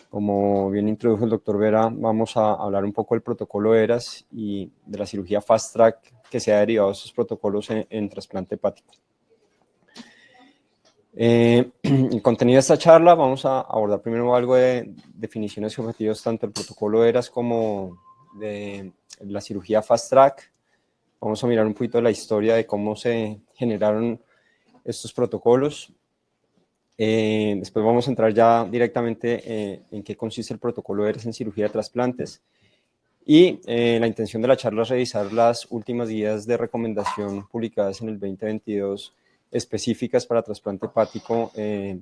Como bien introdujo el doctor Vera, vamos a hablar un poco del protocolo ERAS y de la cirugía Fast Track que se ha derivado de estos protocolos en trasplante hepático. El contenido de esta charla, vamos a abordar primero algo de definiciones y objetivos tanto del protocolo ERAS como de la cirugía Fast Track. Vamos a mirar un poquito de la historia de cómo se generaron estos protocolos. Después vamos a entrar ya directamente en qué consiste el protocolo ERAS en cirugía de trasplantes. Y la intención de la charla es revisar las últimas guías de recomendación publicadas en el 2022 específicas para trasplante hepático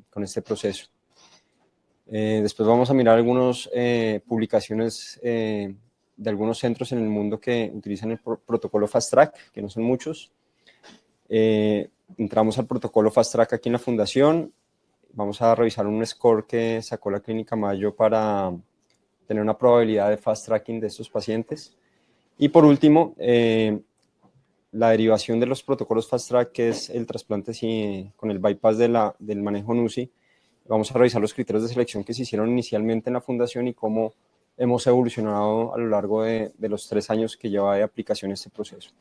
con este proceso. Después vamos a mirar algunas publicaciones de algunos centros en el mundo que utilizan el protocolo Fast Track, que no son muchos. Entramos al protocolo Fast Track aquí en la fundación. Vamos a revisar un score que sacó la Clínica Mayo para tener una probabilidad de fast tracking de estos pacientes. Y por último, la derivación de los protocolos fast track, que es el trasplante con el bypass del manejo NUCI. Vamos a revisar los criterios de selección que se hicieron inicialmente en la fundación y cómo hemos evolucionado a lo largo de los 3 años que lleva de aplicación este proceso.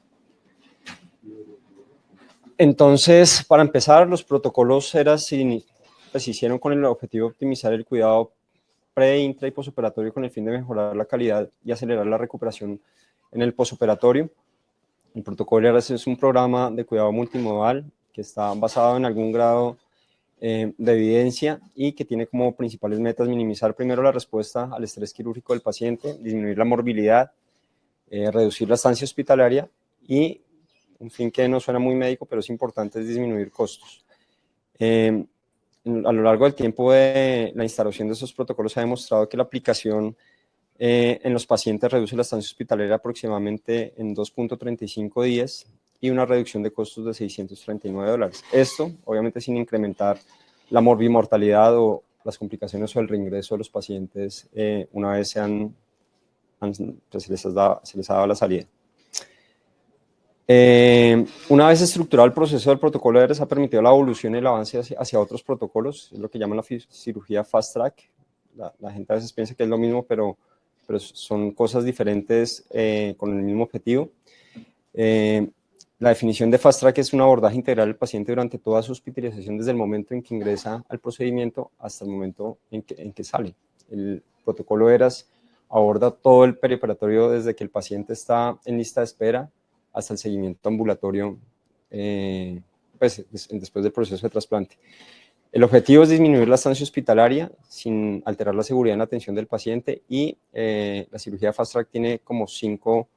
Entonces, para empezar, los protocolos ERAS se hicieron con el objetivo de optimizar el cuidado pre, intra y posoperatorio con el fin de mejorar la calidad y acelerar la recuperación en el posoperatorio. El protocolo ERAS es un programa de cuidado multimodal que está basado en algún grado de evidencia y que tiene como principales metas minimizar primero la respuesta al estrés quirúrgico del paciente, disminuir la morbilidad, reducir la estancia hospitalaria y, un fin que no suena muy médico, pero es importante, es disminuir costos. A lo largo del tiempo de la instalación de esos protocolos se ha demostrado que la aplicación en los pacientes reduce la estancia hospitalaria aproximadamente en 2.35 días y una reducción de costos de $639. Esto, obviamente, sin incrementar la morbimortalidad o las complicaciones o el reingreso de los pacientes una vez pues se les ha dado la salida. Una vez estructurado el proceso del protocolo ERAS ha permitido la evolución y el avance hacia otros protocolos, es lo que llaman la cirugía Fast Track. La gente a veces piensa que es lo mismo, pero son cosas diferentes con el mismo objetivo. La definición de Fast Track es un abordaje integral del paciente durante toda su hospitalización, desde el momento en que ingresa al procedimiento hasta el momento en que sale. El protocolo ERAS aborda todo el perioperatorio desde que el paciente está en lista de espera hasta el seguimiento ambulatorio pues, después del proceso de trasplante. El objetivo es disminuir la estancia hospitalaria sin alterar la seguridad en la atención del paciente y la cirugía Fast Track tiene como 5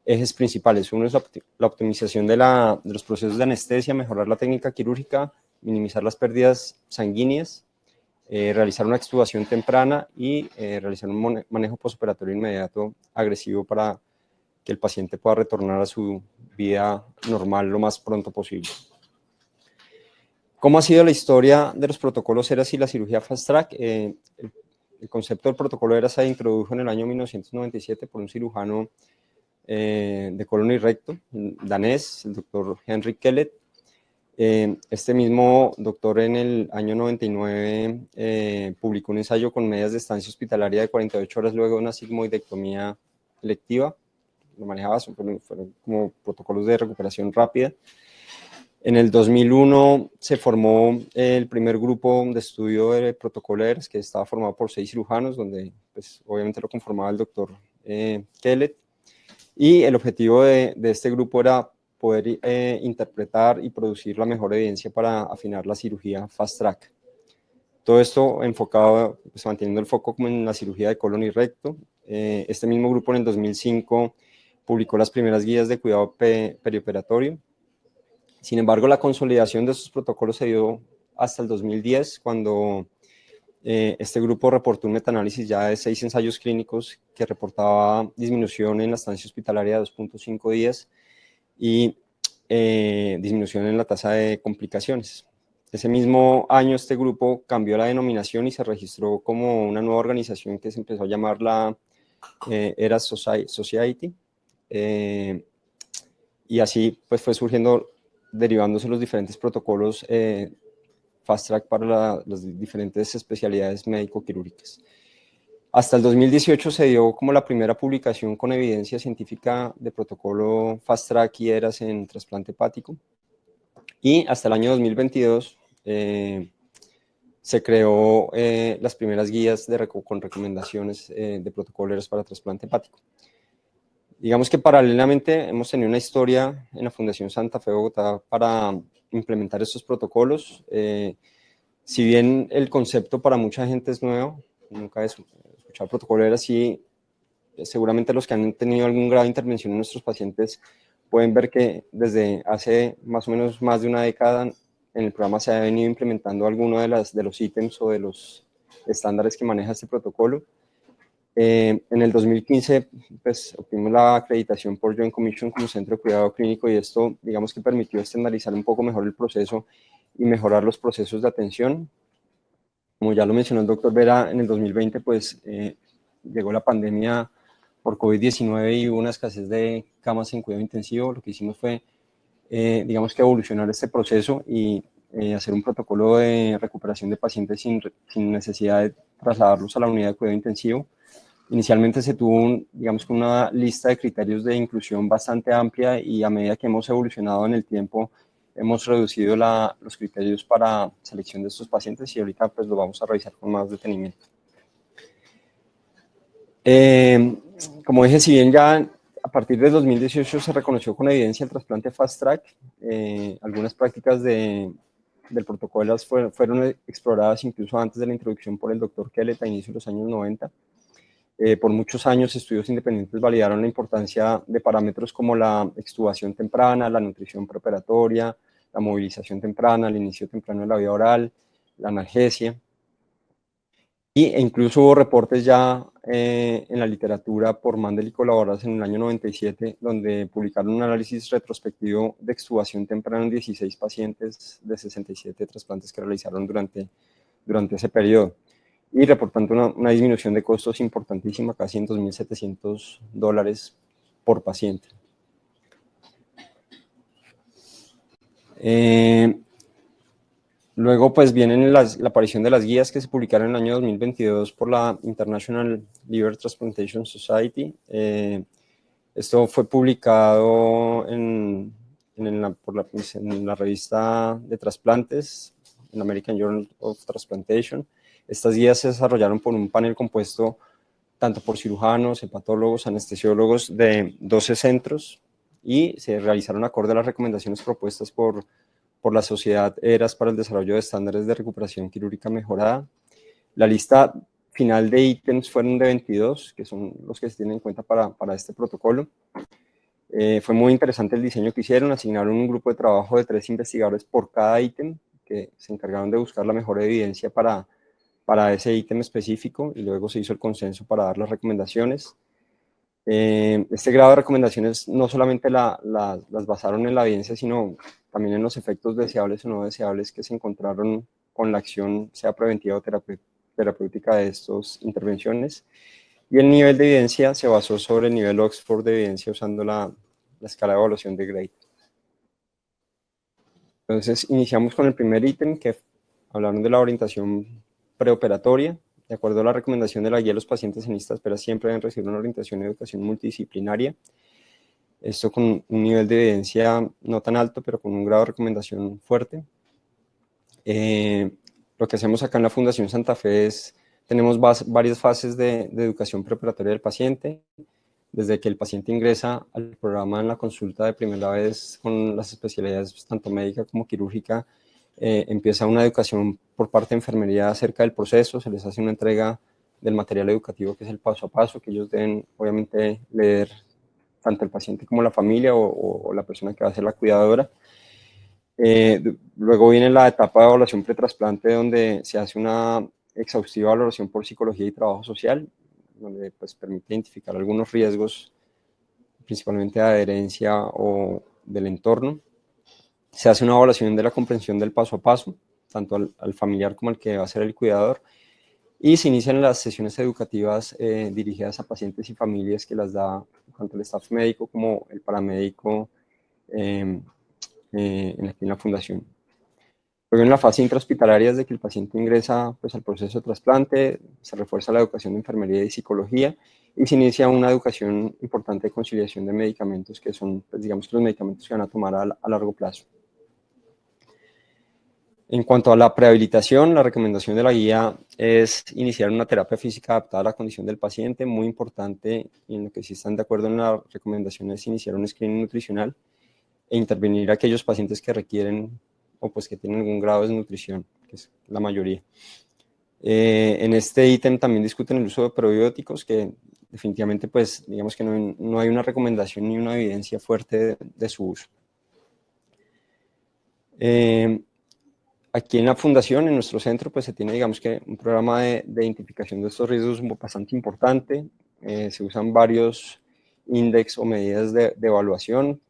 ejes principales. Uno es la optimización de los procesos de anestesia, mejorar la técnica quirúrgica, minimizar las pérdidas sanguíneas, realizar una extubación temprana y realizar un manejo postoperatorio inmediato agresivo para que el paciente pueda retornar a su vida normal lo más pronto posible. ¿Cómo ha sido la historia de los protocolos ERAS y la cirugía Fast Track? El concepto del protocolo ERAS se introdujo en el año 1997 por un cirujano de colon y recto, danés, el doctor Henrik Kellet. Este mismo doctor en el año 99 publicó un ensayo con medidas de estancia hospitalaria de 48 horas luego de una sigmoidectomía electiva. Lo manejaba, fueron como protocolos de recuperación rápida. En el 2001 se formó el primer grupo de estudio de protocolo ERAS, que estaba formado por 6 cirujanos, donde pues, obviamente lo conformaba el doctor Kellet. Y el objetivo de este grupo era poder interpretar y producir la mejor evidencia para afinar la cirugía Fast Track. Todo esto enfocado, pues, manteniendo el foco como en la cirugía de colon y recto. Este mismo grupo en el 2005 publicó las primeras guías de cuidado perioperatorio. Sin embargo, la consolidación de estos protocolos se dio hasta el 2010, cuando este grupo reportó un metaanálisis ya de 6 ensayos clínicos que reportaba disminución en la estancia hospitalaria de 2.5 días y disminución en la tasa de complicaciones. Ese mismo año este grupo cambió la denominación y se registró como una nueva organización que se empezó a llamar la ERAS Society, y así pues fue surgiendo, derivándose los diferentes protocolos Fast Track para las diferentes especialidades médico-quirúrgicas. Hasta el 2018 se dio como la primera publicación con evidencia científica de protocolo Fast Track y ERAS en trasplante hepático. Y hasta el año 2022 se creó las primeras guías con recomendaciones de protocolo ERAS para trasplante hepático. Digamos que paralelamente hemos tenido una historia en la Fundación Santa Fe Bogotá para implementar estos protocolos. Si bien el concepto para mucha gente es nuevo, nunca he escuchado protocolo ERAS, sí, seguramente los que han tenido algún grado de intervención en nuestros pacientes pueden ver que desde hace más o menos más de una década en el programa se ha venido implementando alguno de los ítems o de los estándares que maneja este protocolo. En el 2015 pues, obtuvimos la acreditación por Joint Commission como centro de cuidado clínico y esto digamos que permitió estandarizar un poco mejor el proceso y mejorar los procesos de atención. Como ya lo mencionó el doctor Vera, en el 2020 pues llegó la pandemia por COVID-19 y hubo una escasez de camas en cuidado intensivo. Lo que hicimos fue, digamos que evolucionar este proceso y hacer un protocolo de recuperación de pacientes sin necesidad de trasladarlos a la unidad de cuidado intensivo. Inicialmente se tuvo, digamos, una lista de criterios de inclusión bastante amplia y a medida que hemos evolucionado en el tiempo, hemos reducido los criterios para selección de estos pacientes y ahorita pues lo vamos a revisar con más detenimiento. Como dije, si bien ya a partir de 2018 se reconoció con evidencia el trasplante Fast Track, algunas prácticas del protocolo fueron exploradas incluso antes de la introducción por el doctor Kellett a inicios de los años 90. Por muchos años estudios independientes validaron la importancia de parámetros como la extubación temprana, la nutrición preoperatoria, la movilización temprana, el inicio temprano de la vía oral, la analgesia. E incluso hubo reportes ya en la literatura por Mandel y colaboradores en el año 97, donde publicaron un análisis retrospectivo de extubación temprana en 16 pacientes de 67 trasplantes que realizaron durante ese periodo, y reportando una disminución de costos importantísima, casi en $2.700 por paciente. Luego pues vienen la aparición de las guías que se publicaron en el año 2022 por la International Liver Transplantation Society. Esto fue publicado en la revista de trasplantes, en American Journal of Transplantation. Estas guías se desarrollaron por un panel compuesto tanto por cirujanos, hepatólogos, anestesiólogos de 12 centros y se realizaron acorde a las recomendaciones propuestas por la Sociedad ERAS para el desarrollo de estándares de recuperación quirúrgica mejorada. La lista final de ítems fueron de 22, que son los que se tienen en cuenta para este protocolo. Fue muy interesante el diseño que hicieron, asignaron un grupo de trabajo de 3 investigadores por cada ítem, que se encargaron de buscar la mejor evidencia para ese ítem específico, y luego se hizo el consenso para dar las recomendaciones. Este grado de recomendaciones no solamente las basaron en la evidencia, sino también en los efectos deseables o no deseables que se encontraron con la acción, sea preventiva o terapéutica de estas intervenciones. Y el nivel de evidencia se basó sobre el nivel Oxford de evidencia usando la escala de evaluación de Gray. Entonces, iniciamos con el primer ítem, que hablaron de la orientación preoperatoria. De acuerdo a la recomendación de la guía, los pacientes en lista de espera siempre deben recibir una orientación y educación multidisciplinaria. Esto con un nivel de evidencia no tan alto, pero con un grado de recomendación fuerte. Lo que hacemos acá en la Fundación Santa Fe es, tenemos varias fases de educación preoperatoria del paciente, desde que el paciente ingresa al programa en la consulta de primera vez con las especialidades tanto médica como quirúrgica. Empieza una educación por parte de enfermería acerca del proceso, se les hace una entrega del material educativo que es el paso a paso, que ellos deben obviamente leer tanto el paciente como la familia o la persona que va a ser la cuidadora. Luego viene la etapa de evaluación pretrasplante, donde se hace una exhaustiva valoración por psicología y trabajo social, donde pues, permite identificar algunos riesgos, principalmente de adherencia o del entorno. Se hace una evaluación de la comprensión del paso a paso, tanto al familiar como al que va a ser el cuidador, y se inician las sesiones educativas dirigidas a pacientes y familias que las da tanto el staff médico como el paramédico en la fundación. Luego en la fase intrahospitalaria, desde que el paciente ingresa pues, al proceso de trasplante, se refuerza la educación de enfermería y psicología y se inicia una educación importante de conciliación de medicamentos que son, pues, digamos, los medicamentos que van a tomar a largo plazo. En cuanto a la prehabilitación, la recomendación de la guía es iniciar una terapia física adaptada a la condición del paciente, muy importante, y en lo que sí están de acuerdo en la recomendación es iniciar un screening nutricional e intervenir a aquellos pacientes que requieren o pues que tienen algún grado de desnutrición, que es la mayoría. En este ítem también discuten el uso de probióticos, que definitivamente pues digamos que no hay una recomendación ni una evidencia fuerte de su uso. Aquí en la fundación, en nuestro centro, pues se tiene, digamos que, un programa de identificación de estos riesgos bastante importante. Se usan varios índices o medidas de evaluación,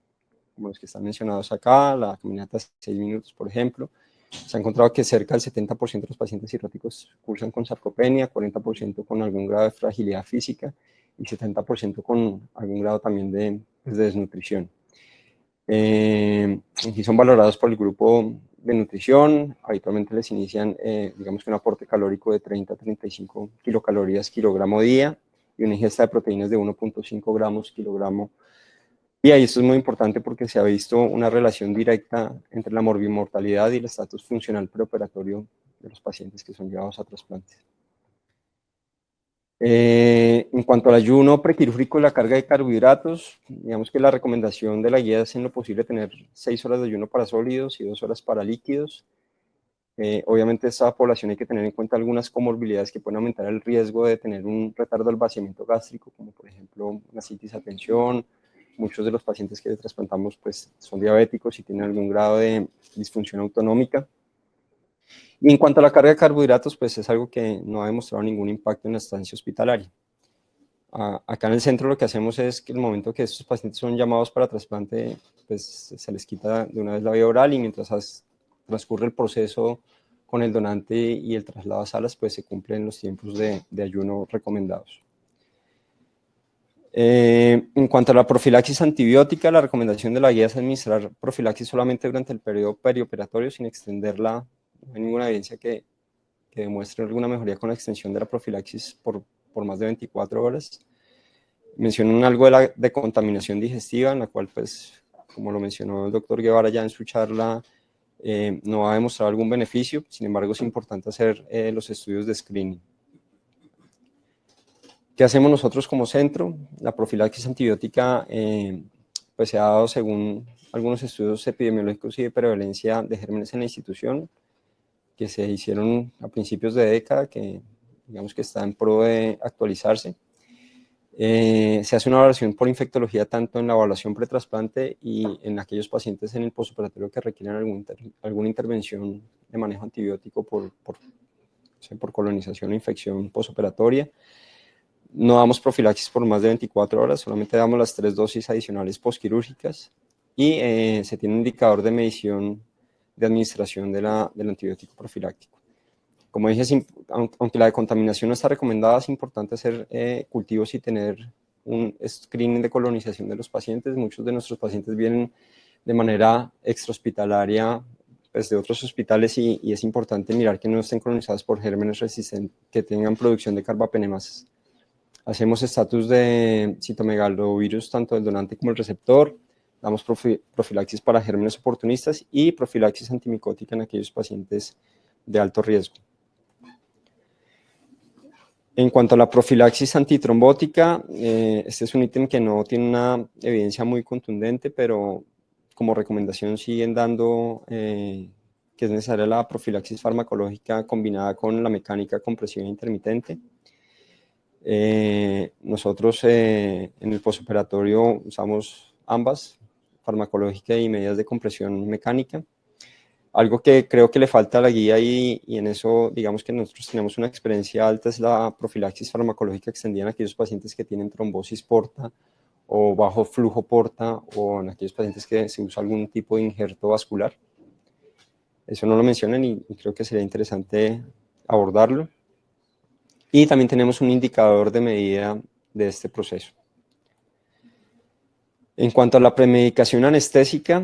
como los que están mencionados acá, la caminata de 6 minutos, por ejemplo. Se ha encontrado que cerca del 70% de los pacientes cirróticos cursan con sarcopenia, 40% con algún grado de fragilidad física y 70% con algún grado también de desnutrición. Y son valorados por el grupo de nutrición. Habitualmente les inician, digamos que un aporte calórico de 30 a 35 kilocalorías kilogramo día y una ingesta de proteínas de 1.5 gramos kilogramo día. Y esto es muy importante porque se ha visto una relación directa entre la morbimortalidad y el estatus funcional preoperatorio de los pacientes que son llevados a trasplantes. En cuanto al ayuno prequirúrgico y la carga de carbohidratos, digamos que la recomendación de la guía es en lo posible tener 6 horas de ayuno para sólidos y 2 horas para líquidos. Obviamente esta población hay que tener en cuenta algunas comorbilidades que pueden aumentar el riesgo de tener un retardo del vaciamiento gástrico, como por ejemplo una citis a tensión. Muchos de los pacientes que trasplantamos pues, son diabéticos y tienen algún grado de disfunción autonómica. Y en cuanto a la carga de carbohidratos, pues es algo que no ha demostrado ningún impacto en la estancia hospitalaria. Acá en el centro lo que hacemos es que el momento que estos pacientes son llamados para trasplante, pues se les quita de una vez la vía oral y mientras transcurre el proceso con el donante y el traslado a salas, pues se cumplen los tiempos de ayuno recomendados. En cuanto a la profilaxis antibiótica, la recomendación de la guía es administrar profilaxis solamente durante el periodo perioperatorio sin extenderla. No hay ninguna evidencia que demuestre alguna mejoría con la extensión de la profilaxis por más de 24 horas. Mencionan algo de contaminación digestiva, en la cual, pues, como lo mencionó el doctor Guevara ya en su charla, no ha demostrado algún beneficio. Sin embargo, es importante hacer los estudios de screening. ¿Qué hacemos nosotros como centro? La profilaxis antibiótica pues se ha dado según algunos estudios epidemiológicos y de prevalencia de gérmenes en la institución, que se hicieron a principios de década, que digamos que está en pro de actualizarse. Se hace una evaluación por infectología tanto en la evaluación pretrasplante y en aquellos pacientes en el postoperatorio que requieren alguna intervención de manejo antibiótico por colonización o infección postoperatoria. No damos profilaxis por más de 24 horas, solamente damos las 3 dosis adicionales postquirúrgicas y se tiene un indicador de medición de administración del antibiótico profiláctico. Como dije, aunque la decontaminación no está recomendada, es importante hacer cultivos y tener un screening de colonización de los pacientes. Muchos de nuestros pacientes vienen de manera extrahospitalaria pues, de otros hospitales y es importante mirar que no estén colonizados por gérmenes resistentes, que tengan producción de carbapenemas. Hacemos estatus de citomegalovirus tanto del donante como el receptor, damos profilaxis para gérmenes oportunistas y profilaxis antimicótica en aquellos pacientes de alto riesgo. En cuanto a la profilaxis antitrombótica, este es un ítem que no tiene una evidencia muy contundente, pero como recomendación siguen dando que es necesaria la profilaxis farmacológica combinada con la mecánica compresiva intermitente. Nosotros en el postoperatorio usamos ambas, farmacológica y medidas de compresión mecánica. Algo que creo que le falta a la guía y en eso digamos que nosotros tenemos una experiencia alta es la profilaxis farmacológica extendida en aquellos pacientes que tienen trombosis porta o bajo flujo porta o en aquellos pacientes que se usa algún tipo de injerto vascular. Eso no lo mencionan y creo que sería interesante abordarlo. Y también tenemos un indicador de medida de este proceso. En cuanto a la premedicación anestésica,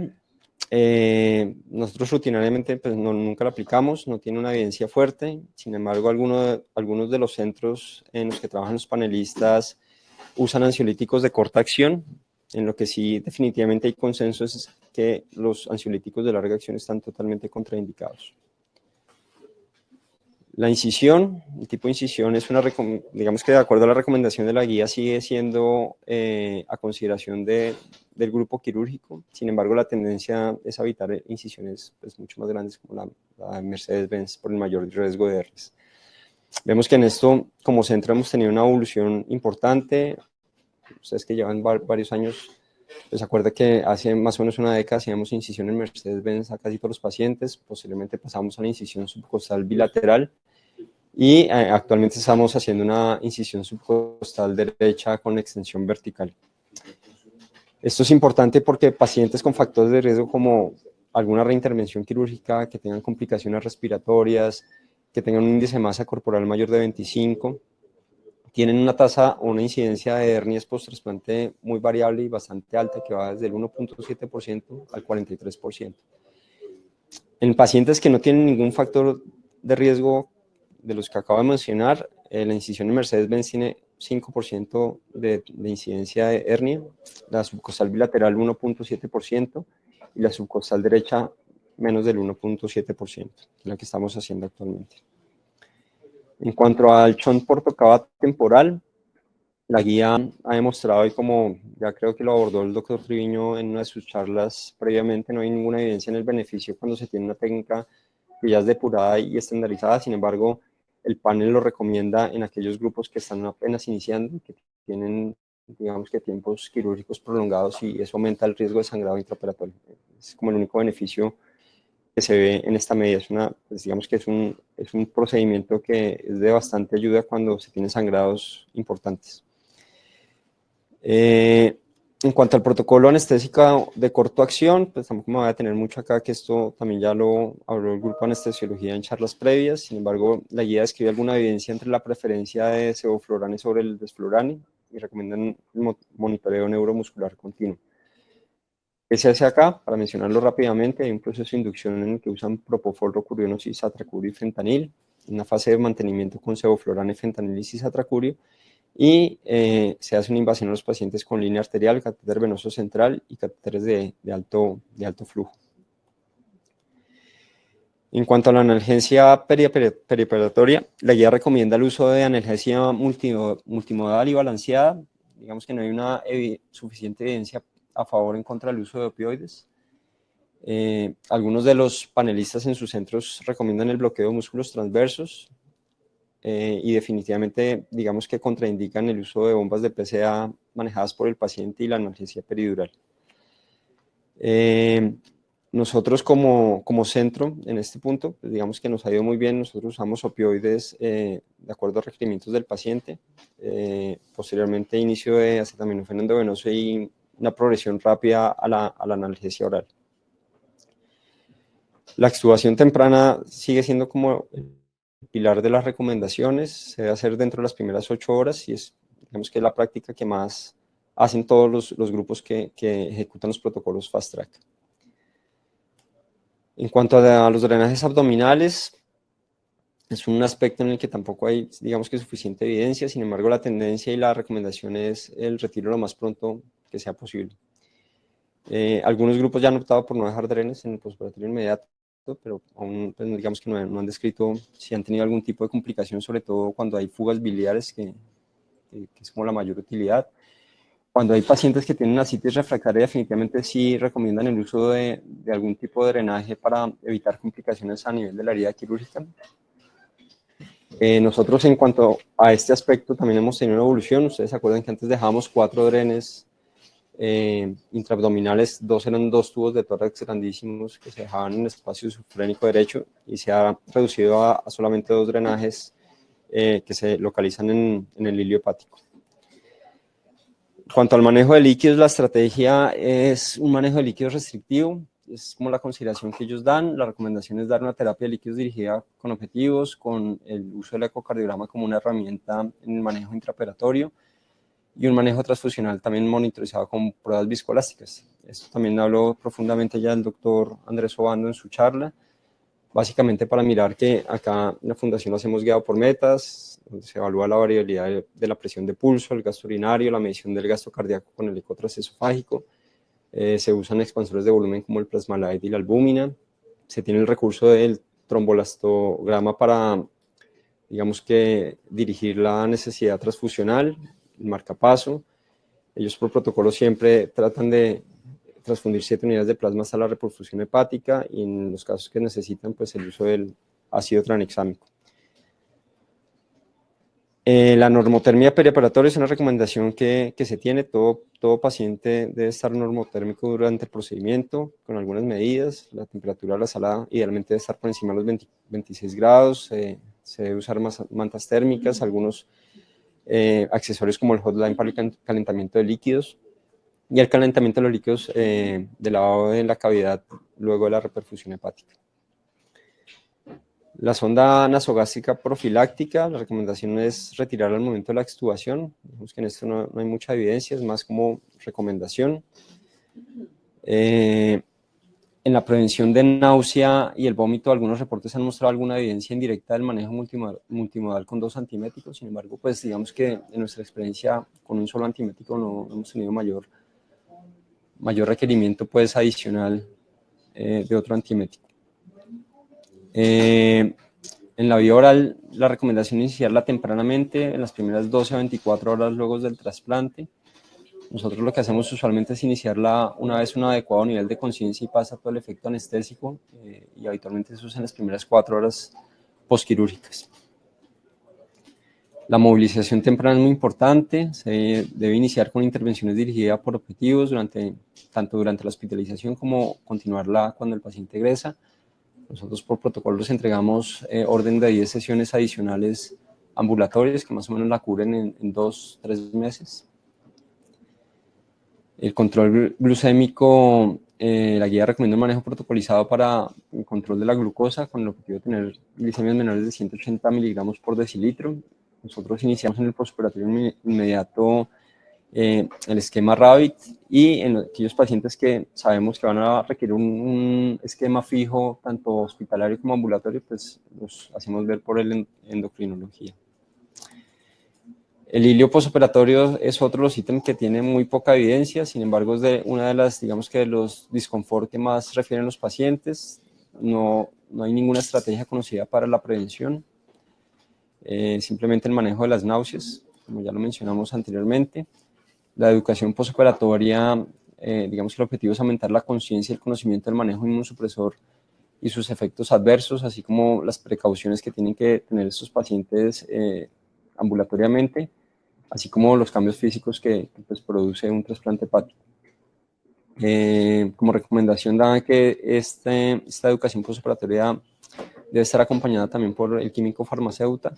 Nosotros rutinariamente pues, nunca lo aplicamos, no tiene una evidencia fuerte. Sin embargo, algunos de los centros en los que trabajan los panelistas usan ansiolíticos de corta acción. En lo que sí definitivamente hay consenso es que los ansiolíticos de larga acción están totalmente contraindicados. La incisión, el tipo de incisión es digamos que de acuerdo a la recomendación de la guía sigue siendo a consideración del grupo quirúrgico. Sin embargo, la tendencia es a evitar incisiones pues, mucho más grandes como la Mercedes-Benz por el mayor riesgo de hernias. Vemos que en esto, como centro, hemos tenido una evolución importante. Ustedes que llevan varios años, pues acuerda que hace más o menos una década hacíamos incisión en Mercedes-Benz a casi todos los pacientes. Posiblemente pasamos a la incisión subcostal bilateral. Y actualmente estamos haciendo una incisión subcostal derecha con extensión vertical. Esto es importante porque pacientes con factores de riesgo como alguna reintervención quirúrgica, que tengan complicaciones respiratorias, que tengan un índice de masa corporal mayor de 25, tienen una tasa o una incidencia de hernias post-trasplante muy variable y bastante alta, que va desde el 1.7% al 43%. En pacientes que no tienen ningún factor de riesgo de los que acabo de mencionar, la incisión en Mercedes-Benz tiene 5% de incidencia de hernia, la subcostal bilateral 1.7% y la subcostal derecha menos del 1.7%, la que estamos haciendo actualmente. En cuanto al shunt portocava temporal, la guía ha demostrado, y como ya creo que lo abordó el doctor Triviño en una de sus charlas previamente, no hay ninguna evidencia en el beneficio cuando se tiene una técnica que ya es depurada y estandarizada. Sin embargo, el panel lo recomienda en aquellos grupos que están apenas iniciando, que tienen, digamos que tiempos quirúrgicos prolongados y eso aumenta el riesgo de sangrado intraoperatorio. Es como el único beneficio que se ve en esta medida. Pues digamos que es un procedimiento que es de bastante ayuda cuando se tienen sangrados importantes. En cuanto al protocolo anestésico de corto acción, pues tampoco me voy a detener mucho acá, que esto también ya lo habló el grupo de anestesiología en charlas previas. Sin embargo, la guía describe alguna evidencia entre la preferencia de sevoflurane sobre el desflurane y recomiendan el monitoreo neuromuscular continuo. ¿Qué se hace acá? Para mencionarlo rápidamente, hay un proceso de inducción en el que usan propofol, rocuriono, cisatracurio y fentanil, una fase de mantenimiento con sevoflurane, fentanil y cisatracurio, y se hace una invasión a los pacientes con línea arterial, catéter venoso central y catéteres de alto flujo. En cuanto a la analgesia perioperatoria, la guía recomienda el uso de analgesia multimodal y balanceada. Digamos que no hay una suficiente evidencia a favor o en contra del uso de opioides. Algunos de los panelistas en sus centros recomiendan el bloqueo de músculos transversos, y definitivamente digamos que contraindican el uso de bombas de PCA manejadas por el paciente y la analgesia peridural. Nosotros como centro en este punto, pues digamos que nos ha ido muy bien. Nosotros usamos opioides de acuerdo a requerimientos del paciente, posteriormente inicio de acetaminofén endovenoso y una progresión rápida a la analgesia oral. La extubación temprana sigue siendo como el pilar de las recomendaciones, se debe hacer dentro de las primeras 8 horas y es, digamos que es la práctica que más hacen todos los grupos que ejecutan los protocolos Fast Track. En cuanto a los drenajes abdominales, es un aspecto en el que tampoco hay, digamos que suficiente evidencia. Sin embargo, la tendencia y la recomendación es el retiro lo más pronto que sea posible. Algunos grupos ya han optado por no dejar drenes en el postoperatorio inmediato, pero aún pues, digamos que no han descrito si han tenido algún tipo de complicación, sobre todo cuando hay fugas biliares, que es como la mayor utilidad. Cuando hay pacientes que tienen ascitis refractaria, definitivamente sí recomiendan el uso de algún tipo de drenaje para evitar complicaciones a nivel de la herida quirúrgica. Nosotros en cuanto a este aspecto también hemos tenido una evolución. Ustedes se acuerdan que antes dejábamos 4 drenes intraabdominales, eran 2 tubos de tórax grandísimos que se dejaban en el espacio isofrénico derecho y se ha reducido a solamente 2 drenajes que se localizan en el hilio hepático. En cuanto al manejo de líquidos, la estrategia es un manejo de líquidos restrictivo, es como la consideración que ellos dan. La recomendación es dar una terapia de líquidos dirigida con objetivos, con el uso del ecocardiograma como una herramienta en el manejo intraoperatorio, y un manejo transfusional también monitorizado con pruebas viscoelásticas. Esto también habló profundamente ya el doctor Andrés Obando en su charla, básicamente para mirar que acá en la fundación lo hacemos guiado por metas, donde se evalúa la variabilidad de la presión de pulso, el gasto urinario, la medición del gasto cardíaco con el eco transesofágico. Se usan expansores de volumen como el plasmalide y la albúmina. Se tiene el recurso del trombolastograma para, digamos que, dirigir la necesidad transfusional, el marcapaso. Ellos por protocolo siempre tratan de transfundir 7 unidades de plasma hasta la reperfusión hepática y en los casos que necesitan, pues el uso del ácido tranexámico. La normotermia perioperatoria es una recomendación que se tiene. Todo paciente debe estar normotérmico durante el procedimiento, con algunas medidas. La temperatura de la sala idealmente debe estar por encima de los 26 grados. Se debe usar mantas térmicas, algunos accesorios como el hotline para el calentamiento de líquidos y el calentamiento de los líquidos de lavado de la cavidad luego de la reperfusión hepática. La sonda nasogástrica profiláctica, la recomendación es retirarla al momento de la extubación. Digamos que en esto no hay mucha evidencia, es más como recomendación. En la prevención de náusea y el vómito, algunos reportes han mostrado alguna evidencia indirecta del manejo multimodal con 2 antiméticos. Sin embargo, pues digamos que en nuestra experiencia con un solo antimético no hemos tenido mayor requerimiento pues adicional de otro antimético. En la vía oral, la recomendación es iniciarla tempranamente, en las primeras 12 a 24 horas luego del trasplante. Nosotros lo que hacemos usualmente es iniciarla una vez un adecuado nivel de conciencia y pasa todo el efecto anestésico, y habitualmente eso es en las primeras 4 horas posquirúrgicas. La movilización temprana es muy importante, se debe iniciar con intervenciones dirigidas por objetivos tanto durante la hospitalización como continuarla cuando el paciente egresa. Nosotros por protocolo les entregamos orden de 10 sesiones adicionales ambulatorias que más o menos la cubren en 2-3 meses. El control glucémico, la guía recomienda un manejo protocolizado para el control de la glucosa con el objetivo de tener glicemias menores de 180 miligramos por decilitro. Nosotros iniciamos en el postoperatorio inmediato el esquema RABIT y en aquellos pacientes que sabemos que van a requerir un esquema fijo, tanto hospitalario como ambulatorio, pues los hacemos ver por el endocrinología. El hilio postoperatorio es otro de los ítems que tiene muy poca evidencia, sin embargo es de una de las, digamos que de los disconfort que más refieren los pacientes. No hay ninguna estrategia conocida para la prevención, simplemente el manejo de las náuseas, como ya lo mencionamos anteriormente. La educación postoperatoria, digamos que el objetivo es aumentar la conciencia y el conocimiento del manejo inmunosupresor y sus efectos adversos, así como las precauciones que tienen que tener estos pacientes ambulatoriamente, así como los cambios físicos que pues, produce un trasplante hepático. Como recomendación da que esta educación postoperatoria debe estar acompañada también por el químico farmacéutico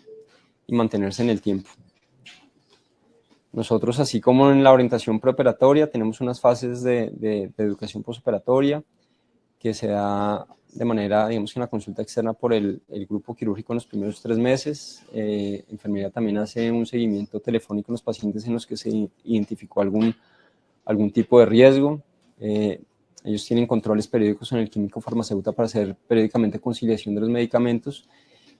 y mantenerse en el tiempo. Nosotros, así como en la orientación preoperatoria, tenemos unas fases de educación postoperatoria que se da de manera, digamos que en la consulta externa por el grupo quirúrgico en los primeros 3 meses. Enfermería también hace un seguimiento telefónico en los pacientes en los que se identificó algún tipo de riesgo. Ellos tienen controles periódicos en el químico farmacéutico para hacer periódicamente conciliación de los medicamentos.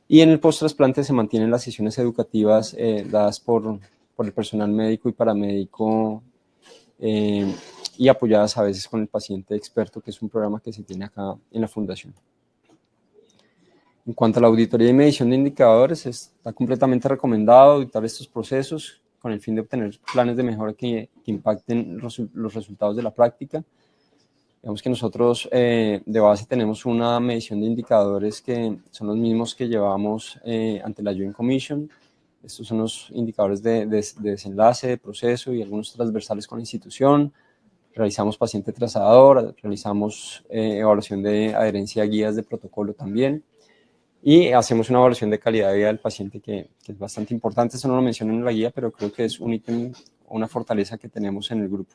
Y en el post-trasplante se mantienen las sesiones educativas dadas por el personal médico y paramédico y apoyadas a veces con el paciente experto, que es un programa que se tiene acá en la fundación. En cuanto a la auditoría y medición de indicadores, está completamente recomendado auditar estos procesos con el fin de obtener planes de mejora que impacten los resultados de la práctica. Digamos que nosotros de base tenemos una medición de indicadores que son los mismos que llevamos ante la Joint Commission. Estos son los indicadores de desenlace, de proceso y algunos transversales con la institución. Realizamos paciente trazador, realizamos evaluación de adherencia a guías de protocolo también y hacemos una evaluación de calidad de vida del paciente que es bastante importante. Eso no lo menciono en la guía, pero creo que es un ítem, una fortaleza que tenemos en el grupo.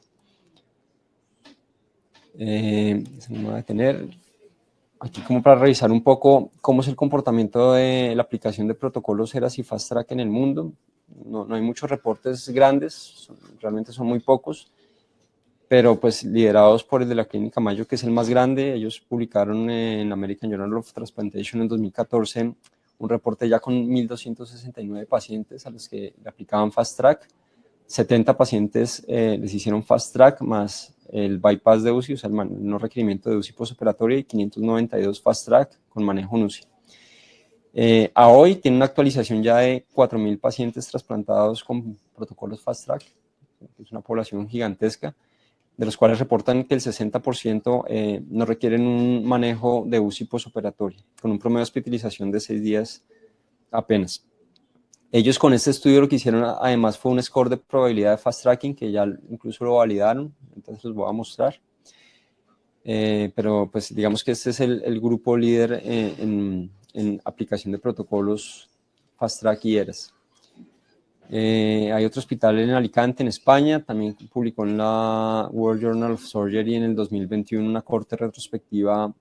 Se me va a detener. Aquí como para revisar un poco cómo es el comportamiento de la aplicación de protocolos ERAS y Fast Track en el mundo. No hay muchos reportes grandes, realmente son muy pocos. pero pues liderados por el de la Clínica Mayo, que es el más grande. Ellos publicaron en American Journal of Transplantation en 2014 un reporte ya con 1.269 pacientes a los que le aplicaban Fast Track. 70 pacientes les hicieron Fast Track más el bypass de UCI, o sea, el no requerimiento de UCI postoperatoria, y 592 Fast Track con manejo en UCI. A hoy tiene una actualización ya de 4.000 pacientes trasplantados con protocolos Fast Track, es una población gigantesca, de los cuales reportan que el 60% no requieren un manejo de UCI postoperatorio, con un promedio de hospitalización de 6 días apenas. Ellos con este estudio lo que hicieron además fue un score de probabilidad de fast tracking, que ya incluso lo validaron, entonces los voy a mostrar. Pero pues digamos que este es el grupo líder en aplicación de protocolos fast track y ERAS. Hay otro hospital en Alicante, en España, también publicó en la World Journal of Surgery en el 2021 una corte retrospectiva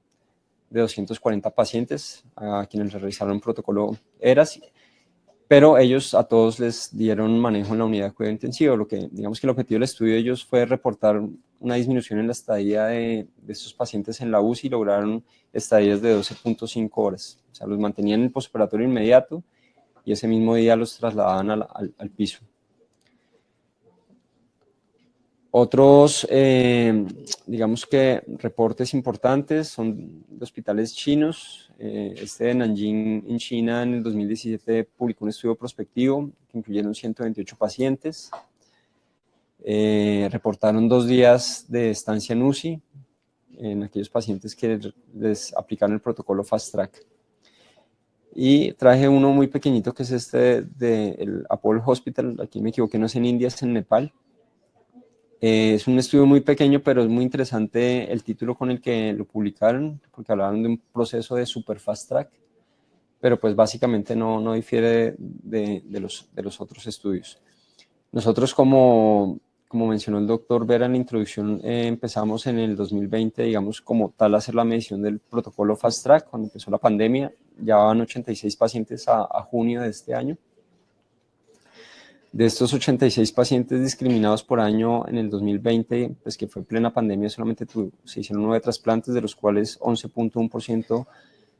de 240 pacientes a quienes realizaron el protocolo ERAS, pero ellos a todos les dieron manejo en la unidad de cuidado intensivo. Digamos que el objetivo del estudio de ellos fue reportar una disminución en la estadía de estos pacientes en la UCI y lograron estadías de 12.5 horas. O sea, los mantenían en el postoperatorio inmediato y ese mismo día los trasladaban al piso. Otros, digamos que reportes importantes son de hospitales chinos. Este de Nanjing en China en el 2017 publicó un estudio prospectivo que incluyeron 128 pacientes. Reportaron 2 días de estancia en UCI en aquellos pacientes que les aplicaron el protocolo Fast Track. Y traje uno muy pequeñito que es este del Apollo Hospital, aquí me equivoqué, no es en India, es en Nepal. Es un estudio muy pequeño, pero es muy interesante el título con el que lo publicaron, porque hablaban de un proceso de super fast track, pero pues básicamente no difiere de los otros estudios. Nosotros, como mencionó el doctor Vera en la introducción, empezamos en el 2020, digamos, como tal, a hacer la medición del protocolo fast track, cuando empezó la pandemia. Ya van 86 pacientes a junio de este año. De estos 86 pacientes discriminados por año en el 2020, pues que fue plena pandemia, solamente se hicieron 9 trasplantes, de los cuales 11.1%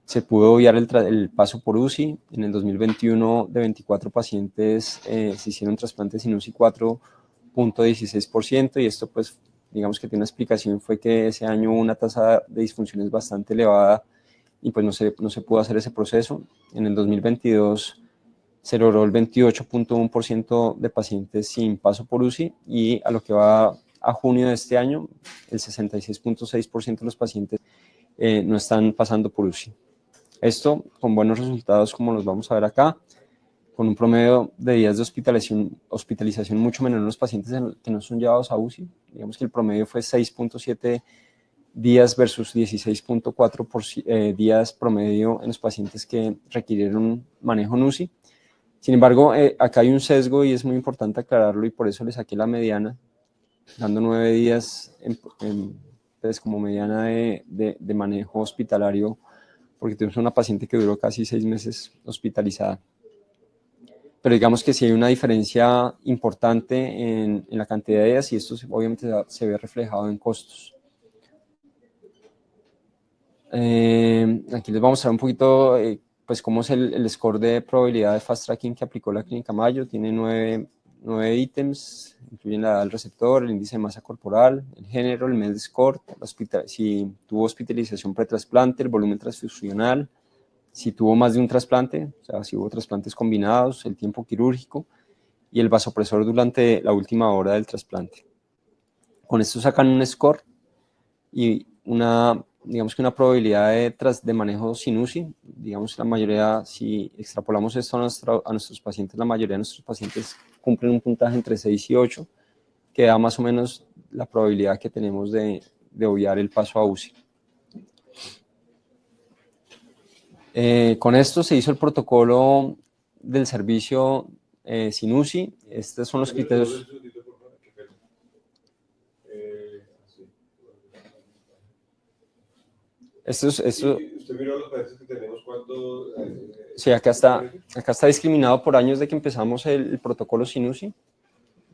se pudo obviar el paso por UCI. En el 2021, de 24 pacientes, se hicieron trasplantes sin UCI 4.16%, y esto pues digamos que tiene una explicación, fue que ese año hubo una tasa de disfunciones bastante elevada y pues no se pudo hacer ese proceso. En el 2022 se logró el 28.1% de pacientes sin paso por UCI, y a lo que va a junio de este año, el 66.6% de los pacientes no están pasando por UCI. Esto con buenos resultados, como los vamos a ver acá, con un promedio de días de hospitalización mucho menor en los pacientes que no son llevados a UCI. Digamos que el promedio fue 6.7 días versus 16.4 días promedio en los pacientes que requirieron manejo en UCI. Sin embargo, acá hay un sesgo y es muy importante aclararlo, y por eso le saqué la mediana, dando 9 días pues como mediana de manejo hospitalario, porque tenemos una paciente que duró casi 6 meses hospitalizada. Pero digamos que sí hay una diferencia importante en la cantidad de días, y esto obviamente se ve reflejado en costos. Aquí les vamos a mostrar un poquito pues cómo es el score de probabilidad de fast tracking que aplicó la Clínica Mayo. Tiene 9 ítems, incluyen la edad del receptor, el índice de masa corporal, el género, el MED score, si tuvo hospitalización pretrasplante, el volumen transfusional, si tuvo más de un trasplante, o sea, si hubo trasplantes combinados, el tiempo quirúrgico y el vasopresor durante la última hora del trasplante. Con esto sacan un score y digamos que una probabilidad de manejo sin UCI. Digamos, la mayoría, si extrapolamos esto a nuestros pacientes, la mayoría de nuestros pacientes cumplen un puntaje entre 6 y 8, que da más o menos la probabilidad que tenemos de obviar el paso a UCI. Con esto se hizo el protocolo del servicio sin UCI. Estos son los criterios. ¿Usted miró los países que tenemos? ¿Cuánto? Sí, acá está discriminado por años de que empezamos el protocolo sin UCI,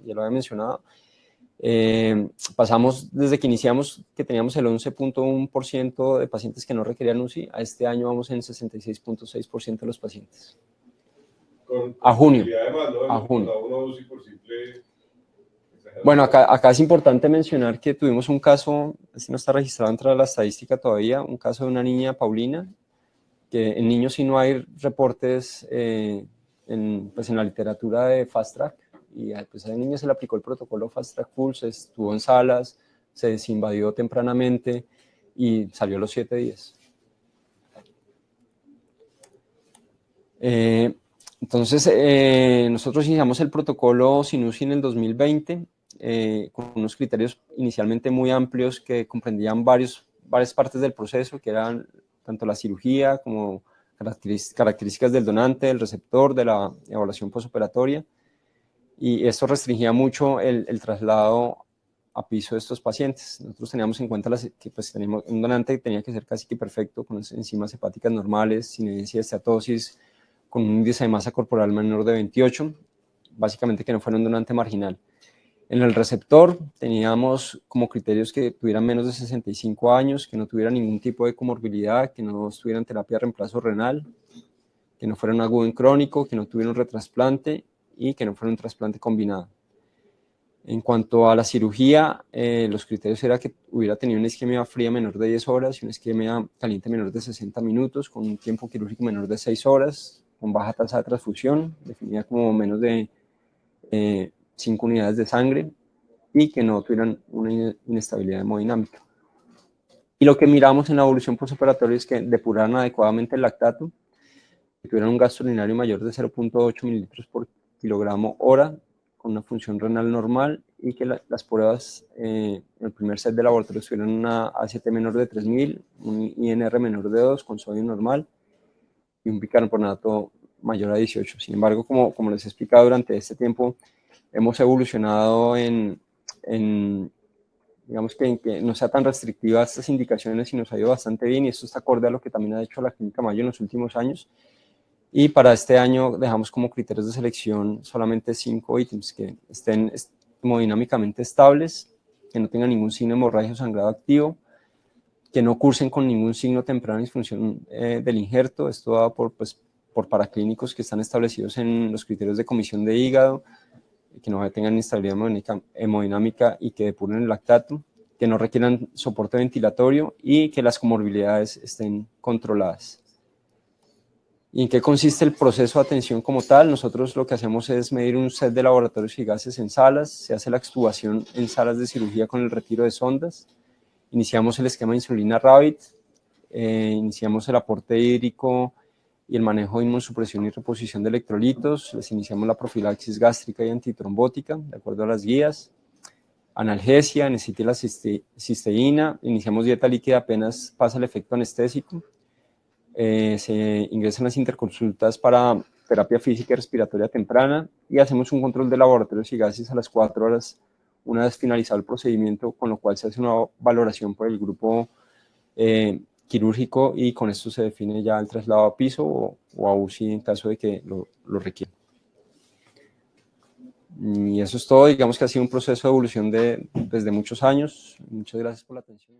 ya lo había mencionado. Pasamos desde que iniciamos, que teníamos el 11.1% de pacientes que no requerían UCI, a este año vamos en 66.6% de los pacientes. A junio. A junio. Bueno, acá es importante mencionar que tuvimos un caso, este no está registrado entre la estadística todavía, un caso de una niña, Paulina, que en niños sí no hay reportes pues en la literatura de Fast Track, y pues a niños se le aplicó el protocolo Fast Track Pulse, estuvo en salas, se desinvadió tempranamente y salió a los 7 días. Entonces, nosotros iniciamos el protocolo SINUSI en el 2020, con unos criterios inicialmente muy amplios que comprendían varias partes del proceso, que eran tanto la cirugía como características del donante, del receptor, de la evaluación postoperatoria, y esto restringía mucho el traslado a piso de estos pacientes. Nosotros teníamos en cuenta que pues, teníamos un donante que tenía que ser casi que perfecto, con enzimas hepáticas normales, sin evidencia de esteatosis, con un índice de masa corporal menor de 28, básicamente que no fuera un donante marginal. En el receptor teníamos como criterios que tuvieran menos de 65 años, que no tuvieran ningún tipo de comorbilidad, que no estuvieran terapia de reemplazo renal, que no fuera un agudo en crónico, que no tuviera un retrasplante y que no fuera un trasplante combinado. En cuanto a la cirugía, los criterios era que hubiera tenido una isquemia fría menor de 10 horas y una isquemia caliente menor de 60 minutos, con un tiempo quirúrgico menor de 6 horas, con baja tasa de transfusión, definida como menos de 5 unidades de sangre, y que no tuvieran una inestabilidad hemodinámica. Y lo que miramos en la evolución postoperatoria es que depuraran adecuadamente el lactato, que tuvieran un gasto urinario mayor de 0.8 mililitros por kilogramo hora, con una función renal normal, y que las pruebas en el primer set de laboratorio tuvieran una ACT menor de 3000, un INR menor de 2 con sodio normal y un bicarbonato mayor a 18. Sin embargo, como les he explicado durante este tiempo, hemos evolucionado digamos que no sea tan restrictiva estas indicaciones y nos ha ido bastante bien, y esto está acorde a lo que también ha hecho la Clínica Mayo en los últimos años. Y para este año dejamos como criterios de selección solamente 5 ítems que estén hemodinámicamente estables, que no tengan ningún signo de hemorragia o sangrado activo, que no cursen con ningún signo temprano de disfunción del injerto, esto dado por paraclínicos que están establecidos en los criterios de comisión de hígado, que no tengan inestabilidad hemodinámica y que depuren el lactato, que no requieran soporte ventilatorio y que las comorbilidades estén controladas. ¿Y en qué consiste el proceso de atención como tal? Nosotros lo que hacemos es medir un set de laboratorios y gases en salas, se hace la extubación en salas de cirugía con el retiro de sondas, iniciamos el esquema de insulina Rabbit, iniciamos el aporte hídrico y el manejo de inmunosupresión y reposición de electrolitos, les iniciamos la profilaxis gástrica y antitrombótica, de acuerdo a las guías, analgesia, la cisteína, iniciamos dieta líquida apenas pasa el efecto anestésico, se ingresan las interconsultas para terapia física y respiratoria temprana y hacemos un control de laboratorios y gases a las 4 horas una vez finalizado el procedimiento, con lo cual se hace una valoración por el grupo quirúrgico y con esto se define ya el traslado a piso o a UCI en caso de que lo requiera. Y eso es todo, digamos que ha sido un proceso de evolución desde muchos años. Muchas gracias por la atención.